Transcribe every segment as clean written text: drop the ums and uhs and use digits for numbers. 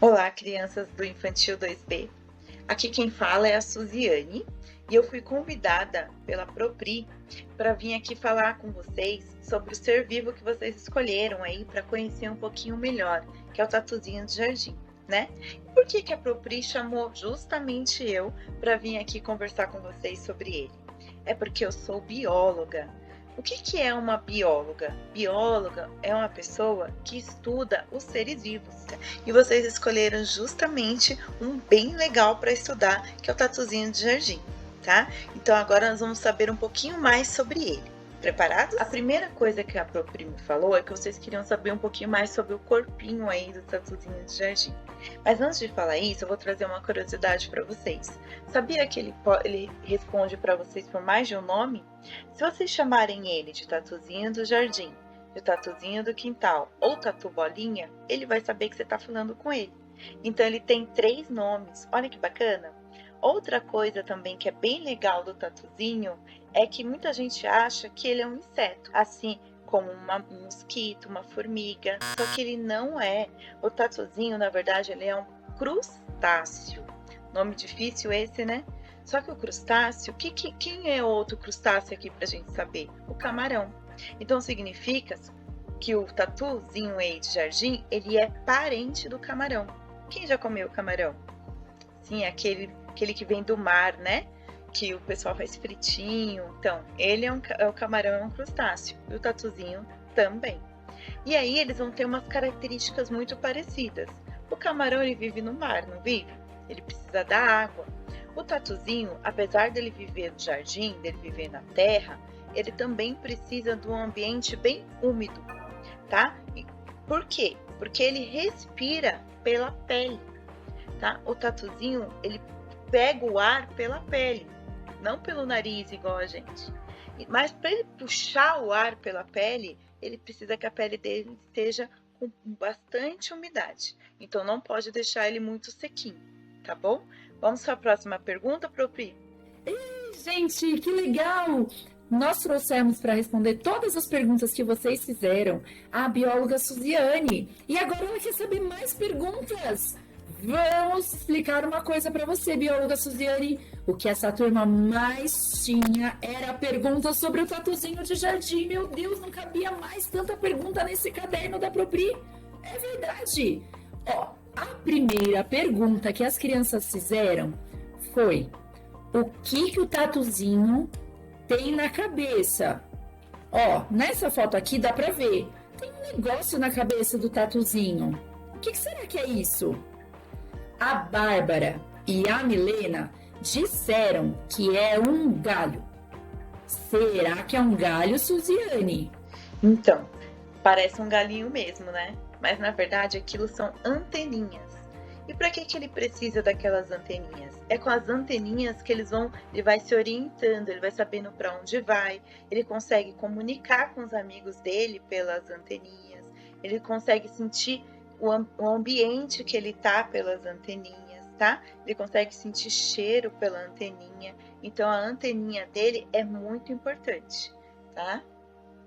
Olá, crianças do Infantil 2B. Aqui quem fala é a Suziane e eu fui convidada pela Propri para vir aqui falar com vocês sobre o ser vivo que vocês escolheram aí para conhecer um pouquinho melhor, que é o tatuzinho de jardim, né? E por que a Propri chamou justamente eu para vir aqui conversar com vocês sobre ele? É porque eu sou bióloga. O que é uma bióloga? Bióloga é uma pessoa que estuda os seres vivos. E vocês escolheram justamente um bem legal para estudar, que é o tatuzinho de jardim, tá? Então agora nós vamos saber um pouquinho mais sobre ele. Preparados? A primeira coisa que a Propri me falou é que vocês queriam saber um pouquinho mais sobre o corpinho aí do tatuzinho de jardim. Mas antes de falar isso, eu vou trazer uma curiosidade para vocês. Sabia que ele responde para vocês por mais de um nome? Se vocês chamarem ele de tatuzinho do jardim, de tatuzinho do quintal ou tatu bolinha, ele vai saber que você está falando com ele. Então ele tem 3 nomes. Olha que bacana! Outra coisa também que é bem legal do tatuzinho é que muita gente acha que ele é um inseto, assim como um mosquito, uma formiga, só que ele não é. O tatuzinho, na verdade, ele é um crustáceo. Nome difícil esse, né? Só que o crustáceo, quem é outro crustáceo aqui pra gente saber? O camarão. Então significa que o tatuzinho aí de jardim, ele é parente do camarão. Quem já comeu camarão? Sim, aquele que vem do mar, né? Que o pessoal faz fritinho. Então, ele o camarão é um crustáceo e o tatuzinho também. E aí eles vão ter umas características muito parecidas. O camarão ele vive no mar, não vive? Ele precisa da água. O tatuzinho, apesar dele viver no jardim, dele viver na terra, ele também precisa de um ambiente bem úmido, tá? Por quê? Porque ele respira pela pele, tá? O tatuzinho, ele pega o ar pela pele, não pelo nariz igual a gente. Mas para ele puxar o ar pela pele, ele precisa que a pele dele esteja com bastante umidade. Então não pode deixar ele muito sequinho, tá bom? Vamos para a próxima pergunta, Propri? Gente, que legal! Nós trouxemos para responder todas as perguntas que vocês fizeram a bióloga Suziane. E agora ela quer saber mais perguntas. Vamos explicar uma coisa para você, bióloga Suziane. O que essa turma mais tinha era perguntas sobre o tatuzinho de jardim. Meu Deus, não cabia mais tanta pergunta nesse caderno da Propri. É verdade. Ó, a primeira pergunta que as crianças fizeram foi: o que o tatuzinho tem na cabeça? Ó, nessa foto aqui dá para ver. Tem um negócio na cabeça do tatuzinho. O que será que é isso? A Bárbara e a Milena disseram que é um galho. Será que é um galho, Suziane? Então, parece um galinho mesmo, né? Mas na verdade aquilo são anteninhas. E para que ele precisa daquelas anteninhas? É com as anteninhas que ele vai se orientando, ele vai sabendo para onde vai, ele consegue comunicar com os amigos dele pelas anteninhas, ele consegue sentir o ambiente que ele tá pelas anteninhas, tá? Ele consegue sentir cheiro pela anteninha. Então a anteninha dele é muito importante, tá?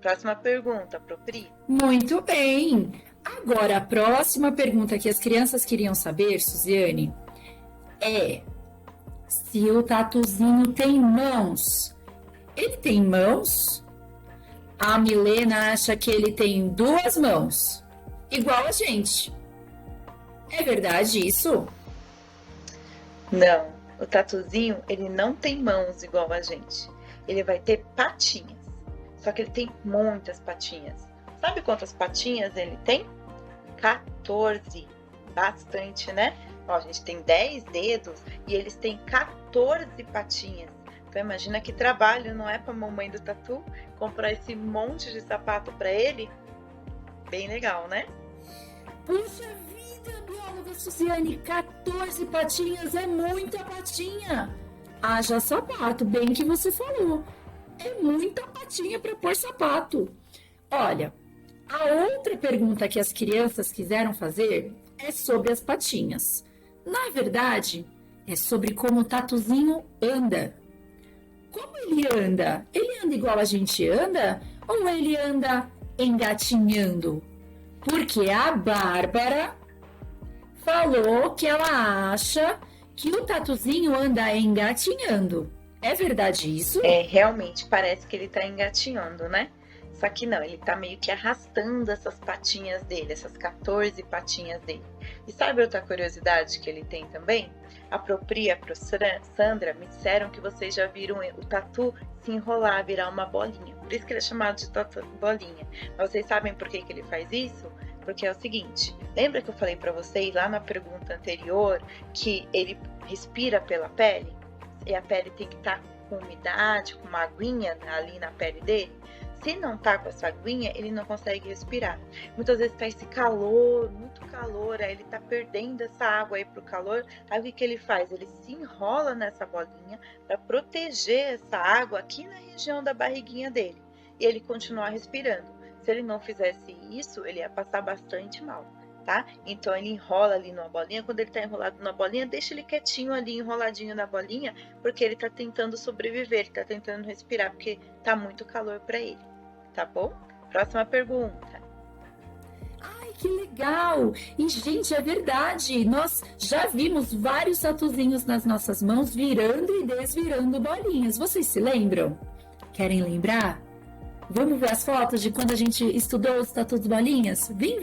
Próxima pergunta, Propri. Muito bem. Agora a próxima pergunta que as crianças queriam saber, Suziane, é se o tatuzinho tem mãos. Ele tem mãos? A Milena acha que ele tem 2 mãos. Igual a gente. É verdade isso? Não, o tatuzinho ele não tem mãos igual a gente. Ele vai ter patinhas, só que ele tem muitas patinhas. Sabe quantas patinhas ele tem? 14. Bastante, né? Ó, a gente tem 10 dedos e eles têm 14 patinhas. Então imagina que trabalho, não é, para a mamãe do tatu comprar esse monte de sapato para ele? Bem legal, né? Puxa vida, bióloga Suziane, 14 patinhas é muita patinha. Haja sapato, bem que você falou. É muita patinha para pôr sapato. Olha, a outra pergunta que as crianças quiseram fazer é sobre as patinhas. Na verdade, é sobre como o tatuzinho anda. Como ele anda? Ele anda igual a gente anda? Ou ele anda engatinhando? Porque a Bárbara falou que ela acha que o tatuzinho anda engatinhando. É verdade isso? Realmente parece que ele tá engatinhando, né? Só que não, ele tá meio que arrastando essas patinhas dele, essas 14 patinhas dele. E sabe outra curiosidade que ele tem também? A Propri e a Sandra me disseram que vocês já viram o tatu se enrolar, virar uma bolinha. Por isso que ele é chamado de tatu bolinha. Mas vocês sabem por que ele faz isso? Porque é o seguinte, lembra que eu falei para vocês lá na pergunta anterior que ele respira pela pele? E a pele tem que estar com umidade, com uma aguinha ali na pele dele? Se não tá com essa aguinha, ele não consegue respirar. Muitas vezes tá esse calor, muito calor, aí ele tá perdendo essa água aí pro calor. Aí o que ele faz? Ele se enrola nessa bolinha para proteger essa água aqui na região da barriguinha dele. E ele continuar respirando. Se ele não fizesse isso, ele ia passar bastante mal, tá? Então ele enrola ali numa bolinha. Quando ele tá enrolado na bolinha, deixa ele quietinho ali, enroladinho na bolinha, porque ele tá tentando sobreviver, ele tá tentando respirar, porque tá muito calor para ele, tá bom? Próxima pergunta. Ai, que legal! E, gente, é verdade. Nós já vimos vários tatuzinhos nas nossas mãos virando e desvirando bolinhas. Vocês se lembram? Querem lembrar? Vamos ver as fotos de quando a gente estudou os tatus bolinhas? Vem.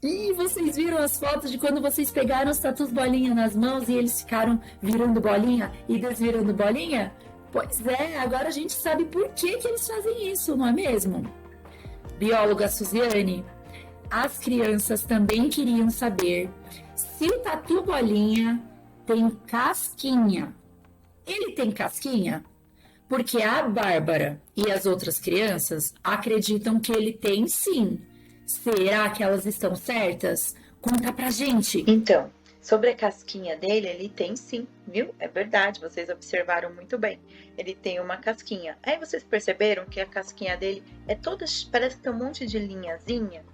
E vocês viram as fotos de quando vocês pegaram os tatus bolinha nas mãos e eles ficaram virando bolinha e desvirando bolinha? Pois é, agora a gente sabe por que eles fazem isso, não é mesmo? Bióloga Suziane, as crianças também queriam saber se o tatu bolinha tem casquinha. Ele tem casquinha? Porque a Bárbara e as outras crianças acreditam que ele tem sim. Será que elas estão certas? Conta pra gente. Então, sobre a casquinha dele, ele tem sim, viu? É verdade, vocês observaram muito bem. Ele tem uma casquinha. Aí vocês perceberam que a casquinha dele é toda, parece que tem um monte de linhazinha.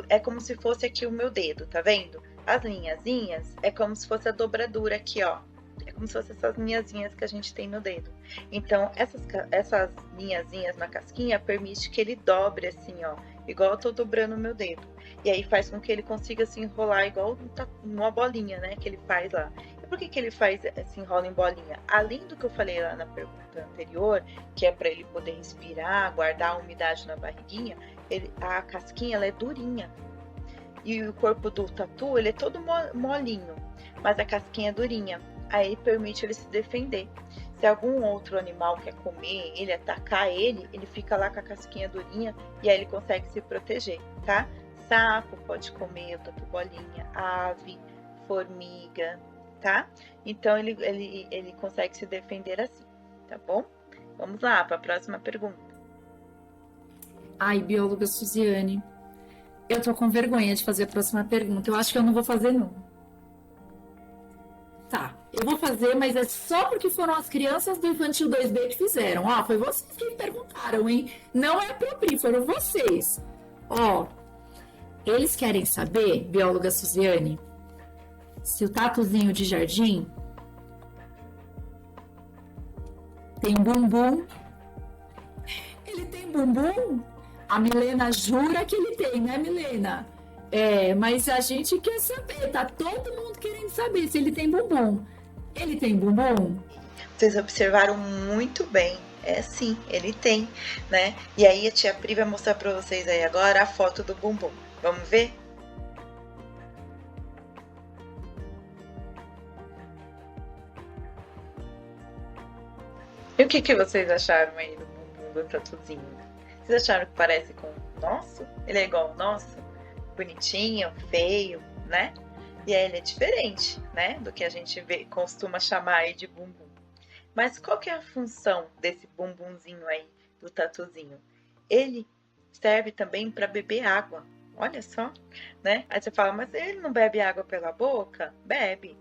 É como se fosse aqui o meu dedo, tá vendo? As linhazinhas é como se fosse a dobradura aqui, ó. É como se fosse essas linhazinhas que a gente tem no dedo. Então, essas linhazinhas na casquinha permite que ele dobre assim, ó. Igual eu tô dobrando o meu dedo. E aí faz com que ele consiga se enrolar igual uma bolinha, né? Que ele faz lá. E por que ele se enrola em bolinha? Além do que eu falei lá na pergunta anterior, que é para ele poder respirar, guardar a umidade na barriguinha, a casquinha ela é durinha. E o corpo do tatu, ele é todo molinho, mas a casquinha é durinha. Aí permite ele se defender. Se algum outro animal quer comer ele, atacar ele, ele fica lá com a casquinha durinha e aí ele consegue se proteger, tá? Sapo pode comer o tatu bolinha, ave, formiga, tá? Então ele consegue se defender assim, tá bom? Vamos lá para a próxima pergunta. Ai, bióloga Suziane, eu tô com vergonha de fazer a próxima pergunta. Eu acho que eu não vou fazer, não. Tá, eu vou fazer, mas é só porque foram as crianças do Infantil 2B que fizeram. Ó, foi vocês que perguntaram, hein? Não é a Propri, foram vocês. Ó, eles querem saber, bióloga Suziane, se o tatuzinho de jardim tem bumbum. Ele tem bumbum? A Milena jura que ele tem, né, Milena? É, mas a gente quer saber, tá todo mundo querendo saber se ele tem bumbum. Ele tem bumbum? Vocês observaram muito bem. É sim, ele tem, né? E aí a tia Pri vai mostrar para vocês aí agora a foto do bumbum. Vamos ver? E o que vocês acharam aí do bumbum do tatuzinho? Vocês acharam que parece com o nosso? Ele é igual ao nosso? Bonitinho, feio, né? E aí ele é diferente, né? Do que a gente costuma chamar aí de bumbum. Mas qual que é a função desse bumbumzinho aí, do tatuzinho? Ele serve também para beber água. Olha só, né? Aí você fala, mas ele não bebe água pela boca? Bebe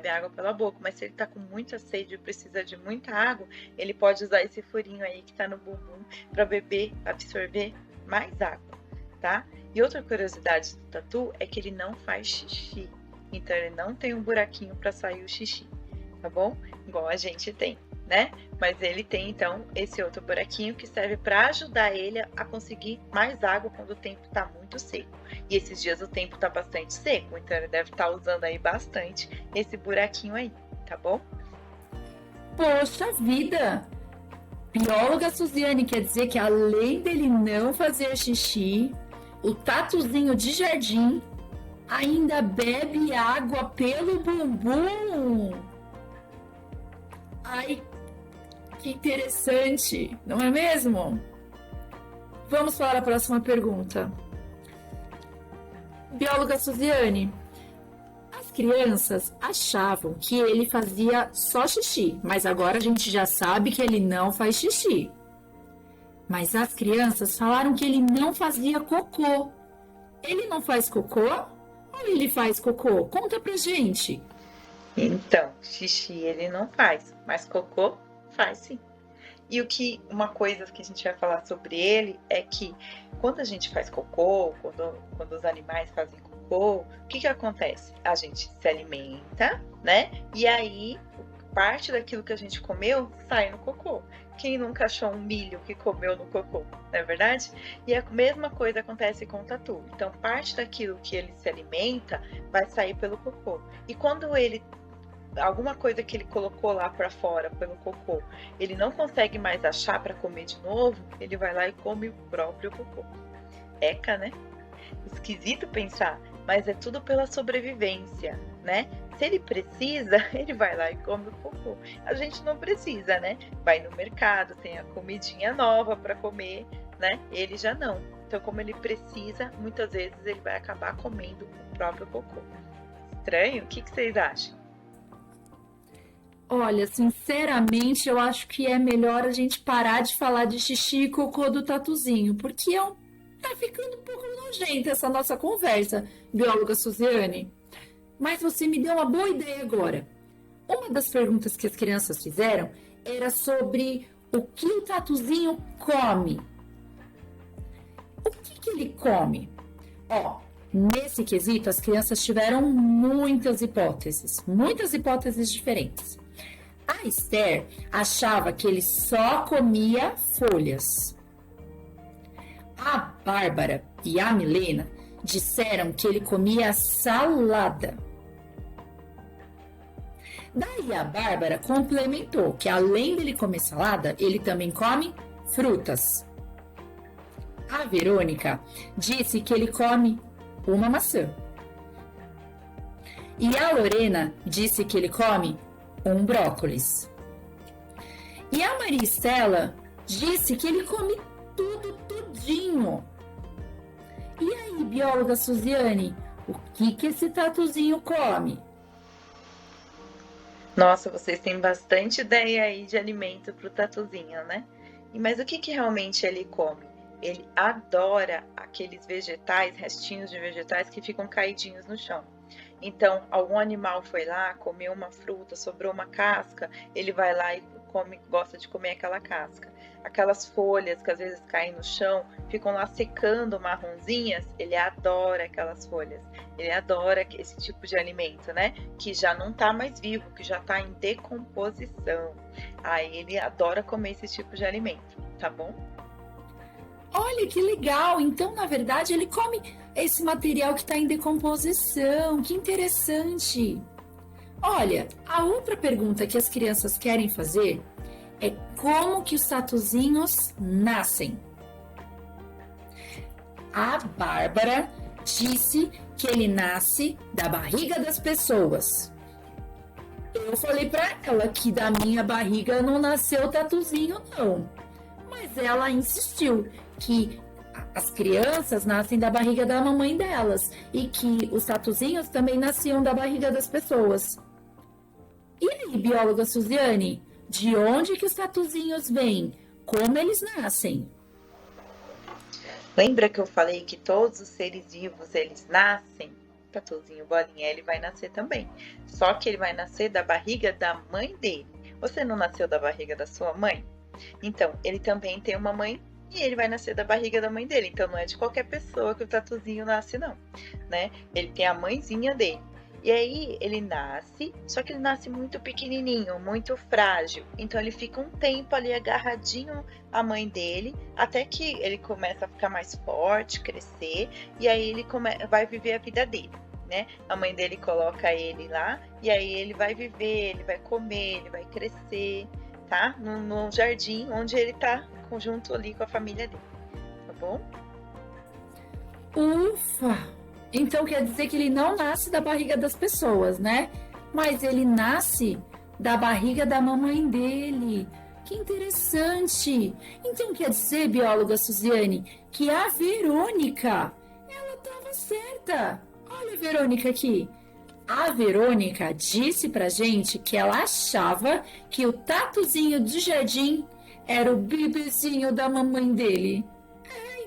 água pela boca. Mas se ele tá com muita sede e precisa de muita água, ele pode usar esse furinho aí que tá no bumbum para beber, absorver mais água, tá? E outra curiosidade do tatu é que ele não faz xixi. então ele não tem um buraquinho para sair o xixi, tá bom? Igual a gente tem, né? Mas ele tem então esse outro buraquinho que serve para ajudar ele a conseguir mais água quando o tempo está muito seco. E esses dias o tempo está bastante seco, então ele deve estar usando aí bastante esse buraquinho aí, tá bom? Poxa vida! Bióloga Suziane quer dizer que além dele não fazer xixi, o tatuzinho de jardim ainda bebe água pelo bumbum. Ai, que interessante, não é mesmo? Vamos para a próxima pergunta. Bióloga Suziane, as crianças achavam que ele fazia só xixi, mas agora a gente já sabe que ele não faz xixi. Mas as crianças falaram que ele não fazia cocô. Ele não faz cocô ou ele faz cocô? Conta pra gente. Então, xixi ele não faz, mas cocô faz sim. E uma coisa que a gente vai falar sobre ele é que quando a gente faz cocô, quando os animais fazem cocô, o que acontece? A gente se alimenta, né? E aí, parte daquilo que a gente comeu sai no cocô. Quem nunca achou um milho que comeu no cocô, não é verdade? E a mesma coisa acontece com o tatu. Então, parte daquilo que ele se alimenta vai sair pelo cocô. E quando alguma coisa que ele colocou lá para fora pelo cocô, ele não consegue mais achar para comer de novo, ele vai lá e come o próprio cocô. Eca, né? Esquisito pensar, mas é tudo pela sobrevivência, né? Se ele precisa, ele vai lá e come o cocô. A gente não precisa, né? Vai no mercado, tem a comidinha nova para comer, né? Ele já não. Então, como ele precisa, muitas vezes ele vai acabar comendo o próprio cocô. Estranho? O que vocês acham? Olha, sinceramente, eu acho que é melhor a gente parar de falar de xixi e cocô do tatuzinho, porque tá ficando um pouco nojenta essa nossa conversa, bióloga Suziane. Mas você me deu uma boa ideia agora. Uma das perguntas que as crianças fizeram era sobre o que o tatuzinho come. O que ele come? Nesse quesito, as crianças tiveram muitas hipóteses diferentes. A Esther achava que ele só comia folhas. A Bárbara e a Milena disseram que ele comia salada. Daí a Bárbara complementou que além dele comer salada, ele também come frutas. A Verônica disse que ele come uma maçã. E a Lorena disse que ele come um brócolis. E a Maria Estela disse que ele come tudinho. E aí, bióloga Suziane, o que esse tatuzinho come? Nossa, vocês têm bastante ideia aí de alimento pro tatuzinho, né? Mas o que realmente ele come? Ele adora aqueles vegetais, restinhos de vegetais que ficam caidinhos no chão. Então, algum animal foi lá, comeu uma fruta, sobrou uma casca, ele vai lá e gosta de comer aquela casca. Aquelas folhas que às vezes caem no chão, ficam lá secando marronzinhas, ele adora aquelas folhas. Ele adora esse tipo de alimento, né? Que já não está mais vivo, que já está em decomposição. Aí ele adora comer esse tipo de alimento, tá bom? Olha que legal! Então, na verdade, ele come esse material que está em decomposição. Que interessante! Olha, a outra pergunta que as crianças querem fazer é como que os tatuzinhos nascem. A Bárbara disse que ele nasce da barriga das pessoas. Eu falei para ela que da minha barriga não nasceu tatuzinho, não. Mas ela insistiu que as crianças nascem da barriga da mamãe delas e que os tatuzinhos também nasciam da barriga das pessoas. E aí, bióloga Suziane, de onde que os tatuzinhos vêm? Como eles nascem? Lembra que eu falei que todos os seres vivos, eles nascem? O tatuzinho bolinha, ele vai nascer também. Só que ele vai nascer da barriga da mãe dele. Você não nasceu da barriga da sua mãe? Então, ele também tem uma mãe e ele vai nascer da barriga da mãe dele. Então, não é de qualquer pessoa que o tatuzinho nasce, não, né? Ele tem a mãezinha dele. E aí ele nasce, só que ele nasce muito pequenininho, muito frágil. Então ele fica um tempo ali agarradinho à mãe dele, até que ele começa a ficar mais forte, crescer, e aí ele vai viver a vida dele, né? A mãe dele coloca ele lá, e aí ele vai viver, ele vai comer, ele vai crescer, tá? No jardim onde ele tá junto ali com a família dele, tá bom? Ufa! Então quer dizer que ele não nasce da barriga das pessoas, né? Mas ele nasce da barriga da mamãe dele. Que interessante! Então quer dizer, bióloga Suziane, que a Verônica, ela estava certa. Olha a Verônica aqui. A Verônica disse pra gente que ela achava que o Tatuzinho do jardim era o bebezinho da mamãe dele.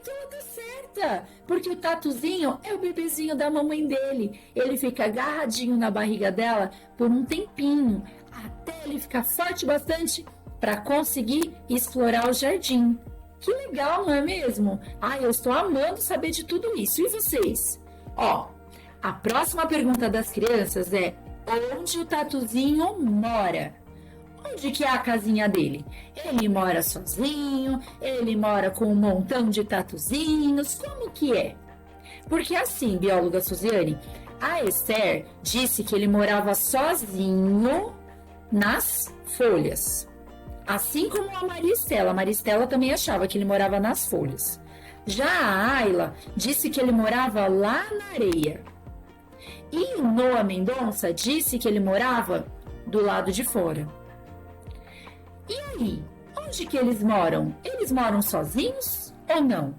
Então ela tá certa, porque o Tatuzinho é o bebezinho da mamãe dele. Ele fica agarradinho na barriga dela por um tempinho, até ele ficar forte bastante para conseguir explorar o jardim. Que legal, não é mesmo? Eu estou amando saber de tudo isso. E vocês? A próxima pergunta das crianças é: onde o Tatuzinho mora? Onde que é a casinha dele? Ele mora sozinho? Ele mora com um montão de tatuzinhos? Como que é? Porque assim, bióloga Suziane, a Esther disse que ele morava sozinho nas folhas. Assim como a Maristela. A Maristela também achava que ele morava nas folhas. Já a Ayla disse que ele morava lá na areia. E o Noah Mendonça disse que ele morava do lado de fora. E aí, onde que eles moram? Eles moram sozinhos ou não?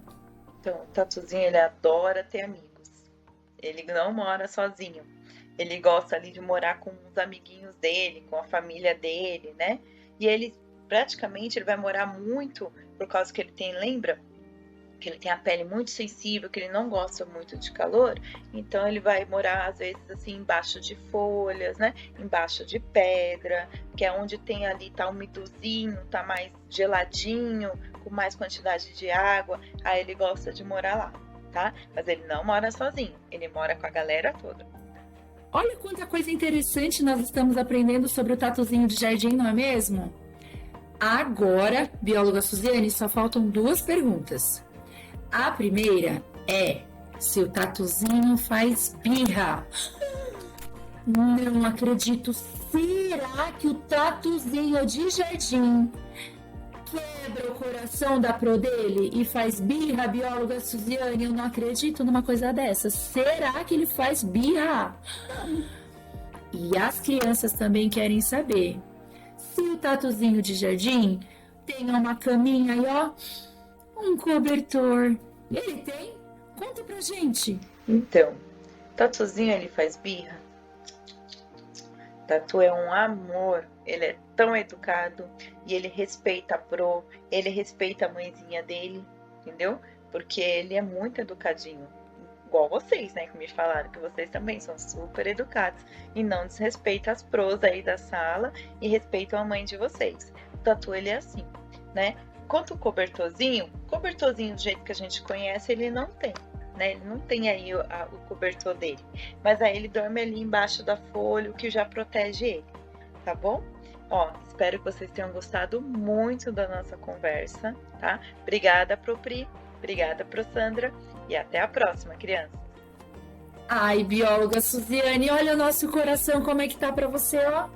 Então, o Tatuzinho, ele adora ter amigos. Ele não mora sozinho. Ele gosta ali de morar com os amiguinhos dele, com a família dele, né? E ele, praticamente, ele vai morar muito, por causa que ele tem, lembra? Que ele tem a pele muito sensível, que ele não gosta muito de calor, então ele vai morar às vezes assim embaixo de folhas, né? Embaixo de pedra, que é onde tem ali, tá umidozinho, tá mais geladinho, com mais quantidade de água, aí ele gosta de morar lá, tá? Mas ele não mora sozinho, ele mora com a galera toda. Olha quanta coisa interessante nós estamos aprendendo sobre o Tatuzinho de jardim, não é mesmo? Agora, bióloga Suziane, só faltam 2 perguntas. A primeira é se o Tatuzinho faz birra. Não acredito. Será que o Tatuzinho de jardim quebra o coração da pro dele e faz birra, bióloga Suziane? Eu não acredito numa coisa dessa. Será que ele faz birra? E as crianças também querem saber se o Tatuzinho de jardim tem uma caminha aí, ó. Um cobertor. Ele tem? Conta pra gente. Então, Tatuzinho, ele faz birra? Tatu é um amor. Ele é tão educado e ele respeita a Pro, ele respeita a mãezinha dele, entendeu? Porque ele é muito educadinho. Igual vocês, né? Que me falaram que vocês também são super educados e não desrespeitam as pros aí da sala e respeitam a mãe de vocês. O Tatu, ele é assim, né? Quanto o cobertorzinho do jeito que a gente conhece, ele não tem, né? Ele não tem aí o cobertor dele. Mas aí ele dorme ali embaixo da folha, o que já protege ele, tá bom? Espero que vocês tenham gostado muito da nossa conversa, tá? Obrigada, Pro Pri, obrigada, Pro Sandra, e até a próxima, crianças. Ai, bióloga Suziane, olha o nosso coração, como é que tá pra você, ó.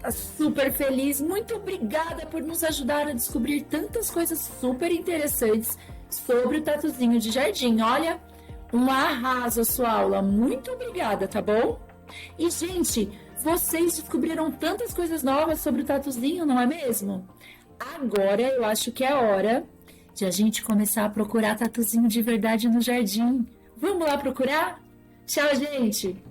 Tá super feliz. Muito obrigada por nos ajudar a descobrir tantas coisas super interessantes sobre o Tatuzinho de jardim. Olha, um arraso a sua aula. Muito obrigada, tá bom? E, gente, vocês descobriram tantas coisas novas sobre o Tatuzinho, não é mesmo? Agora eu acho que é hora de a gente começar a procurar Tatuzinho de verdade no jardim. Vamos lá procurar? Tchau, gente!